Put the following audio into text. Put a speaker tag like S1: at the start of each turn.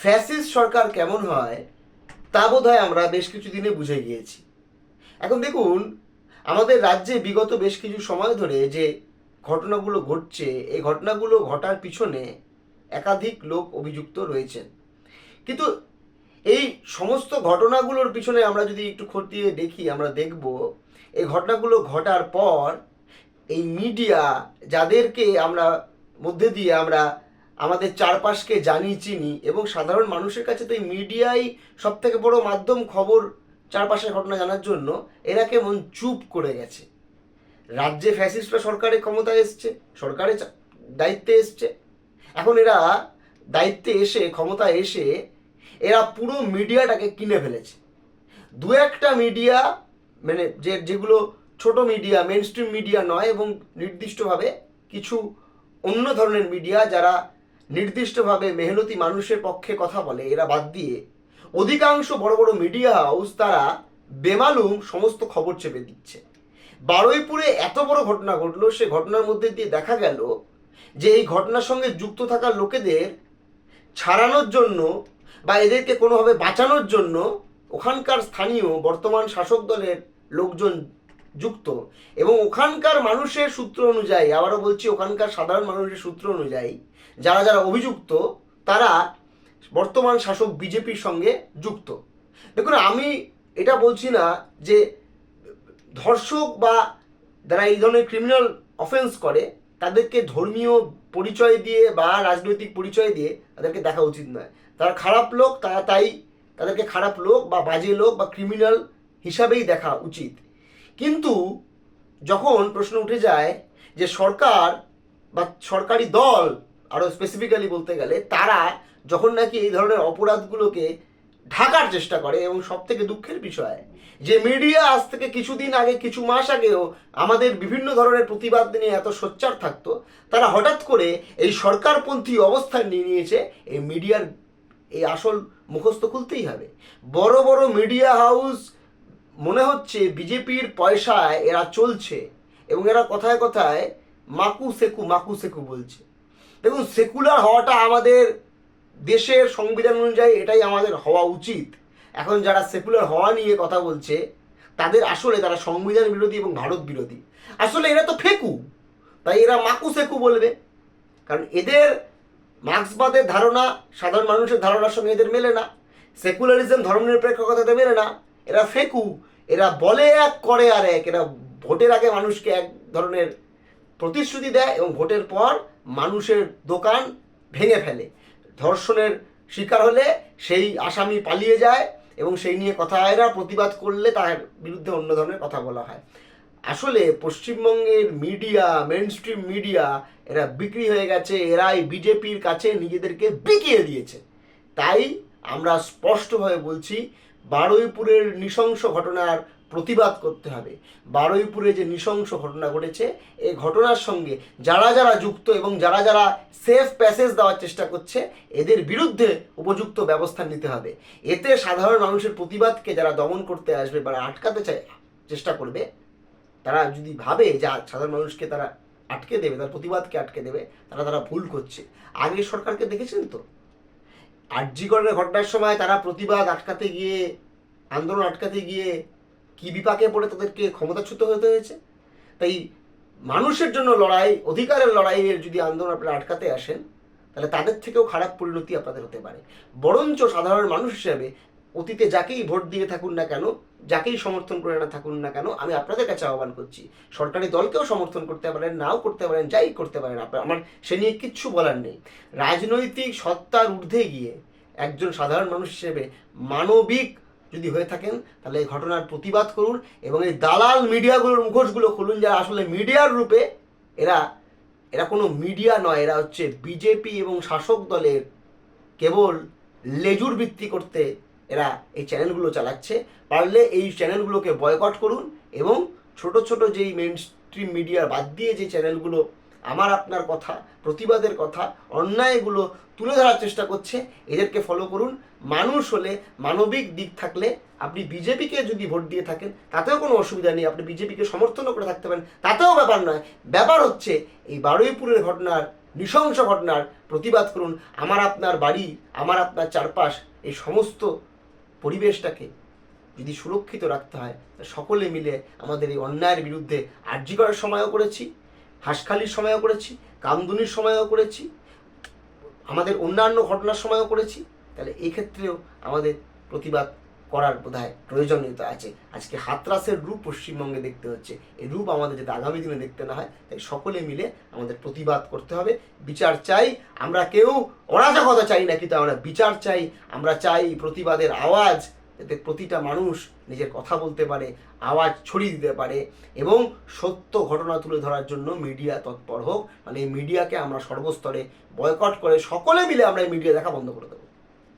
S1: Fascist সরকার কেমন হয় তা বোধহয় আমরা বেশ কিছু দিনে বুঝে গিয়েছি। এখন দেখুন, আমাদের রাজ্যে বিগত বেশ কিছু সময় ধরে যে ঘটনাগুলো ঘটছে, এই ঘটনাগুলো ঘটার পিছনে একাধিক লোক অভিযুক্ত রয়েছেন। কিন্তু এই সমস্ত ঘটনাগুলোর পিছনে আমরা যদি একটু খতিয়ে দেখি, আমরা দেখব এই ঘটনাগুলো ঘটার পর এই মিডিয়া, যাদেরকে আমরা মধ্যে দিয়ে আমরা আমাদের চারপাশকে জানি চিনি, এবং সাধারণ মানুষের কাছে তো এই মিডিয়াই সব থেকে বড় মাধ্যম খবর চারপাশের ঘটনা জানার জন্য, এরা কেমন চুপ করে গেছে। রাজ্যে ফ্যাসিস্টরা সরকারের ক্ষমতায় এসছে, সরকারের দায়িত্বে এসছে, এখন এরা দায়িত্বে এসে, ক্ষমতায় এসে এরা পুরো মিডিয়াটাকে কিনে ফেলেছে। দু একটা মিডিয়া, মানে যেগুলো ছোট মিডিয়া, মেন স্ট্রিম মিডিয়া নয়, এবং নির্দিষ্টভাবে কিছু অন্য ধরনের মিডিয়া যারা নির্দিষ্টভাবে মেহনতি মানুষের পক্ষে কথা বলে, এরা বাদ দিয়ে অধিকাংশ বড় বড় মিডিয়া হাউস তারা বেমালুম সমস্ত খবর চেপে দিচ্ছে। বারুইপুরে এত বড় ঘটনা ঘটলো, সে ঘটনার মধ্যে দিয়ে দেখা গেল যে এই ঘটনার সঙ্গে যুক্ত থাকা লোকেদের ছাড়ানোর জন্য বা এদেরকে কোনোভাবে বাঁচানোর জন্য ওখানকার স্থানীয় বর্তমান শাসক দলের লোকজন যুক্ত, এবং ওখানকার মানুষের সূত্র অনুযায়ী, আবারও বলছি ওখানকার সাধারণ মানুষের সূত্র অনুযায়ী, যারা যারা অভিযুক্ত তারা বর্তমান শাসক বিজেপির সঙ্গে যুক্ত। দেখুন, আমি এটা বলছি না যে ধর্ষক বা যারা এই ধরনের ক্রিমিনাল অফেন্স করে তাদেরকে ধর্মীয় পরিচয় দিয়ে বা রাজনৈতিক পরিচয় দিয়ে তাদেরকে দেখা উচিত নয়। তারা খারাপ লোক, তাই তাদেরকে খারাপ লোক বা বাজে লোক বা ক্রিমিনাল হিসাবেই দেখা উচিত। কিন্তু যখন প্রশ্ন উঠে যায় যে সরকার বা সরকারি দল, আরও স্পেসিফিক্যালি বলতে গেলে, তারা যখন নাকি এই ধরনের অপরাধগুলোকে ঢাকার চেষ্টা করে, এবং সব থেকে দুঃখের বিষয় যে মিডিয়া আজ থেকে কিছুদিন আগে, কিছু মাস আগেও আমাদের বিভিন্ন ধরনের প্রতিবাদ নিয়ে এত সোচ্চার থাকতো, তারা হঠাৎ করে এই সরকারপন্থী অবস্থান নিয়ে নিয়েছে। এই মিডিয়ার এই আসল মুখস্থ খুলতেই হবে। বড় বড় মিডিয়া হাউস মনে হচ্ছে বিজেপির পয়সায় এরা চলছে, এবং এরা কথায় কথায় মাকু সেকু বলছে। দেখুন, সেকুলার হওয়াটা আমাদের দেশের সংবিধান অনুযায়ী এটাই আমাদের হওয়া উচিত। এখন যারা সেকুলার হওয়া নিয়ে কথা বলছে তাদের আসলে তারা সংবিধান বিরোধী এবং ভারত বিরোধী। আসলে এরা তো ফেকু, তাই এরা মাকু সেকু বলবে, কারণ এদের মার্ক্সবাদের ধারণা সাধারণ মানুষের ধারণার সঙ্গে এদের মেলে না, সেকুলারিজম ধর্মনিরপেক্ষতাতে মেলে না। এরা ফেকু, এরা বলে এক করে আর এক। এরা ভোটের আগে মানুষকে এক ধরনের প্রতিশ্রুতি দেয় এবং ভোটের পর মানুষের দোকান ভেঙে ফেলে। ধর্ষণের শিকার হলে সেই আসামি পালিয়ে যায় এবং সেই নিয়ে কথা হয় না, প্রতিবাদ করলে তার বিরুদ্ধে অন্য ধরনের কথা বলা হয়। আসলে পশ্চিমবঙ্গের মিডিয়া, মেন স্ট্রিম মিডিয়া, এরা বিক্রি হয়ে গেছে, এরাই বিজেপির কাছে নিজেদেরকে বিকিয়ে দিয়েছে। তাই আমরা স্পষ্টভাবে বলছি, বারুইপুরের নৃশংস ঘটনার প্রতিবাদ করতে হবে। বারুইপুরে যে নৃশংস ঘটনা ঘটেছে, এই ঘটনার সঙ্গে যারা যারা যুক্ত এবং যারা যারা সেফ প্যাসেজ দেওয়ার চেষ্টা করছে, এদের বিরুদ্ধে উপযুক্ত ব্যবস্থা নিতে হবে। এতে সাধারণ মানুষের প্রতিবাদকে যারা দমন করতে আসবে বা আটকাতে চেষ্টা করবে, তারা যদি ভাবে যে সাধারণ মানুষকে তারা আটকে দেবে, তার প্রতিবাদকে আটকে দেবে, তারা ভুল করছে। আগের সরকারকে দেখেছেন তো, আরজিকরের ঘটনার সময় তারা প্রতিবাদ আটকাতে গিয়ে, আন্দোলন আটকাতে গিয়ে কি বিপাকে পড়ে তাদেরকে ক্ষমতাচ্যুত হতে হয়েছে। তাই মানুষের জন্য লড়াই, অধিকারের লড়াইয়ের যদি আন্দোলন আপনারা আটকাতে আসেন, তাহলে তাদের থেকেও খারাপ পরিণতি আপনাদের হতে পারে। বরঞ্চ সাধারণ মানুষ হিসেবে অতীতে যাকেই ভোট দিয়ে থাকুন না কেন, যাকেই সমর্থন করে না থাকুন না কেন, আমি আপনাদের কাছে আহ্বান করছি, সরকারি দলকেও সমর্থন করতে পারেন, নাও করতে পারেন, যাই করতে পারেন, আমার সে নিয়ে কিচ্ছু বলার নেই। রাজনৈতিক সত্তার ঊর্ধ্বে গিয়ে একজন সাধারণ মানুষ হিসেবে মানবিক যদি হয়ে থাকেন, তাহলে এই ঘটনার প্রতিবাদ করুন এবং এই দালাল মিডিয়াগুলোর মুখোশগুলো খুলুন, যারা আসলে মিডিয়ার রূপে এরা এরা কোনো মিডিয়া নয়, এরা হচ্ছে বিজেপি এবং শাসক দলের কেবল লেজুর বৃত্তি করতে এরা এই চ্যানেলগুলো চালাচ্ছে। পারলে এই চ্যানেলগুলোকে বয়কট করুন, এবং ছোট ছোট যেই মেন স্ট্রিম মিডিয়ার বাদ দিয়ে যে চ্যানেলগুলো আমার আপনার কথা, প্রতিবাদের কথা, অন্যায়গুলো তুলে ধরার চেষ্টা করছে, এদেরকে ফলো করুন। মানুষ হলে, মানবিক দিক থাকলে আপনি বিজেপিকে যদি ভোট দিয়ে থাকেন তাতেও কোনো অসুবিধা নেই, আপনি বিজেপিকে সমর্থনও করে থাকতে পারেন, তাতেও ব্যাপার নয়। ব্যাপার হচ্ছে এই বারুইপুরের ঘটনার নৃশংস ঘটনার প্রতিবাদ করুন। আমার আপনার বাড়ি, আমার আপনার চারপাশ, এই সমস্ত পরিবেশটাকে যদি সুরক্ষিত রাখতে হয়, সকলে মিলে আমাদের এই অন্যায়ের বিরুদ্ধে আর্জি করার সময়ও করেছি, হাঁসখালির সময়ও করেছি, কামদুনির সময়ও করেছি, আমাদের অন্যান্য ঘটনার সময়ও করেছি। তাহলে এই ক্ষেত্রেও আমাদের প্রতিবাদ করার বোধহয় প্রয়োজনীয়তা আছে। আজকে হাতরাসের রূপ পশ্চিমবঙ্গে দেখতে হচ্ছে, এই রূপ আমাদের যাতে আগামী দিনে দেখতে না হয়, তাই সকলে মিলে আমাদের প্রতিবাদ করতে হবে। বিচার চাই, আমরা কেউ অরাজকতা চাই না, কিন্তু আমরা বিচার চাই। আমরা চাই প্রতিবাদের আওয়াজ যাতে প্রতিটা মানুষ নিজের কথা বলতে পারে, আওয়াজ ছড়িয়ে দিতে পারে, এবং সত্য ঘটনা তুলে ধরার জন্য মিডিয়া তৎপর হোক। মানে এই মিডিয়াকে আমরা সর্বস্তরে বয়কট করে সকলে মিলে আমরা এই মিডিয়া দেখা বন্ধ করে দেবো।